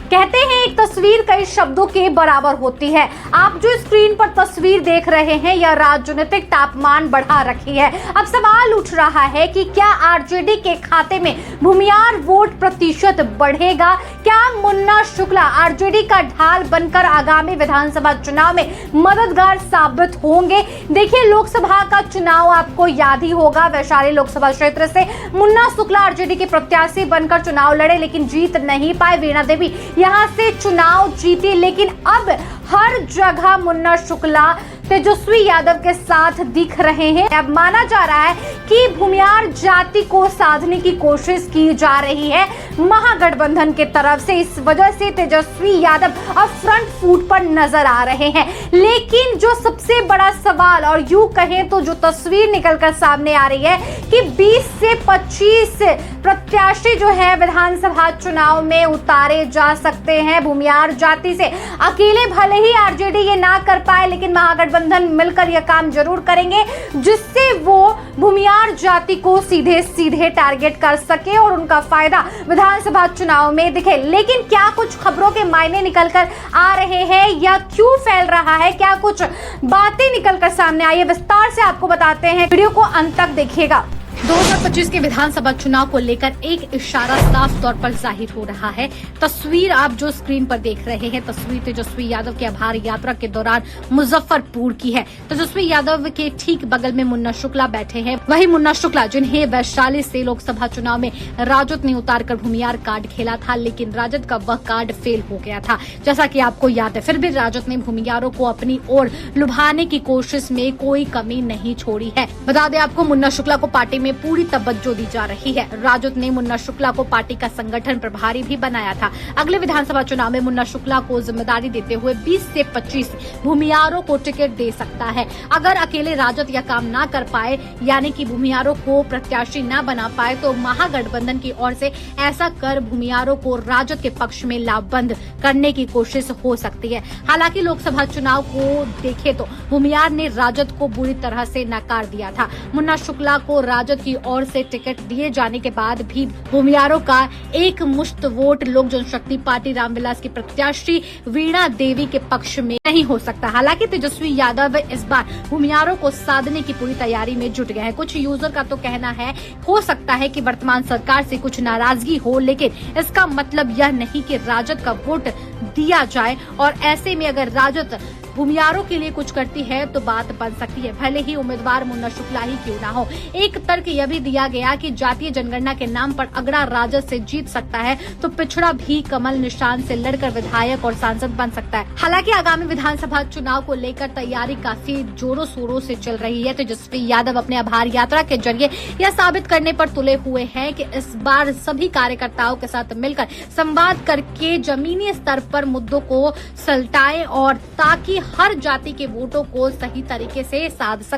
कहते हैं एक तस्वीर कई शब्दों के बराबर होती है। आप जो स्क्रीन पर तस्वीर देख रहे हैं यह राजनीतिक तापमान बढ़ा रखी है। अब सवाल उठ रहा है कि क्या आरजेडी के खाते में भूमियार वोट प्रतिशत बढ़ेगा? क्या मुन्ना शुक्ला आरजेडी का ढाल बनकर आगामी विधानसभा चुनाव में मददगार साबित होंगे? देखिए, लोकसभा का चुनाव आपको याद ही होगा। वैशाली लोकसभा क्षेत्र से मुन्ना शुक्ला आरजेडी के प्रत्याशी बनकर चुनाव लड़े, लेकिन जीत नहीं पाए। वीणा देवी यहां से चुनाव जीती, लेकिन अब हर जगह मुन्ना शुक्ला तेजस्वी यादव के साथ दिख रहे हैं। अब माना जा रहा है कि भूमियार जाति को साधने की कोशिश की जा रही है महागठबंधन के तरफ से। इस वजह से तेजस्वी यादव अब फ्रंट फुट पर नजर आ रहे हैं। लेकिन जो सबसे बड़ा सवाल, और यूं कहें तो जो तस्वीर निकलकर सामने आ रही है कि 20 से 25 प्रत्याशी जो है विधानसभा चुनाव में उतारे जा सकते हैं भूमियार जाति से। अकेले भले ही आरजेडी ये ना कर पाए, लेकिन महागठबंधन मिलकर यह काम जरूर करेंगे, जिससे वो भूमियार जाति को सीधे सीधे टारगेट कर सके और उनका फायदा विधानसभा चुनाव में दिखे। लेकिन क्या कुछ खबरों के मायने निकलकर आ रहे हैं या क्यों फैल रहा है, क्या कुछ बातें निकलकर सामने आई है, विस्तार से आपको बताते हैं। वीडियो को अंत तक देखिएगा। 2025 के विधानसभा चुनाव को लेकर एक इशारा साफ तौर पर जाहिर हो रहा है। तस्वीर आप जो स्क्रीन पर देख रहे हैं, तस्वीर तेजस्वी यादव के आभार यात्रा के दौरान मुजफ्फरपुर की है। तेजस्वी यादव के ठीक बगल में मुन्ना शुक्ला बैठे हैं। वही मुन्ना शुक्ला जिन्हें वैशाली से लोकसभा चुनाव में राजद ने उतारकर भूमियार कार्ड खेला था, लेकिन राजद का वह कार्ड फेल हो गया था, जैसा कि आपको याद है। फिर भी राजद ने भूमियारों को अपनी ओर लुभाने की कोशिश में कोई कमी नहीं छोड़ी है। बता दें आपको, मुन्ना शुक्ला को पार्टी में पूरी तवज्जो दी जा रही है। राजद ने मुन्ना शुक्ला को पार्टी का संगठन प्रभारी भी बनाया था। अगले विधानसभा चुनाव में मुन्ना शुक्ला को जिम्मेदारी देते हुए 20 से 25 भूमियारों को टिकट दे सकता है। अगर अकेले राजद यह काम ना कर पाए, यानी कि भूमियारों को प्रत्याशी ना बना पाए, तो महागठबंधन की ओर से ऐसा कर भूमियारों को राजद के पक्ष में लाभबंद करने की कोशिश हो सकती है। हालांकि लोकसभा चुनाव को देखे तो भूमियार ने राजद को बुरी तरह से नकार दिया था। मुन्ना शुक्ला को राजद की ओर से टिकट दिए जाने के बाद भी भूमियारों का एक मुश्त वोट लोक जनशक्ति पार्टी रामविलास की प्रत्याशी वीणा देवी के पक्ष में नहीं हो सकता। हालांकि तेजस्वी यादव इस बार भूमियारों को साधने की पूरी तैयारी में जुट गए हैं। कुछ यूजर का तो कहना है, हो सकता है कि वर्तमान सरकार से कुछ नाराजगी हो, लेकिन इसका मतलब यह नहीं कि राजद का वोट दिया जाए। और ऐसे में अगर राजद भूमियारों के लिए कुछ करती है तो बात बन सकती है, भले ही उम्मीदवार मुन्ना शुक्ला ही क्यों ना हो। एक तर्क यह भी दिया गया कि जातीय जनगणना के नाम पर अगड़ा राजद से जीत सकता है तो पिछड़ा भी कमल निशान से लड़कर विधायक और सांसद बन सकता है। हालांकि आगामी विधानसभा चुनाव को लेकर तैयारी काफी जोरों शोरों से चल रही है। तेजस्वी यादव अपने आभार यात्रा के जरिए यह साबित करने पर तुले हुए हैं कि इस बार सभी कार्यकर्ताओं के साथ मिलकर संवाद करके जमीनी स्तर पर मुद्दों को सलटाएं, और ताकि हर जाति के वोटों को सही तरीके से साध सके।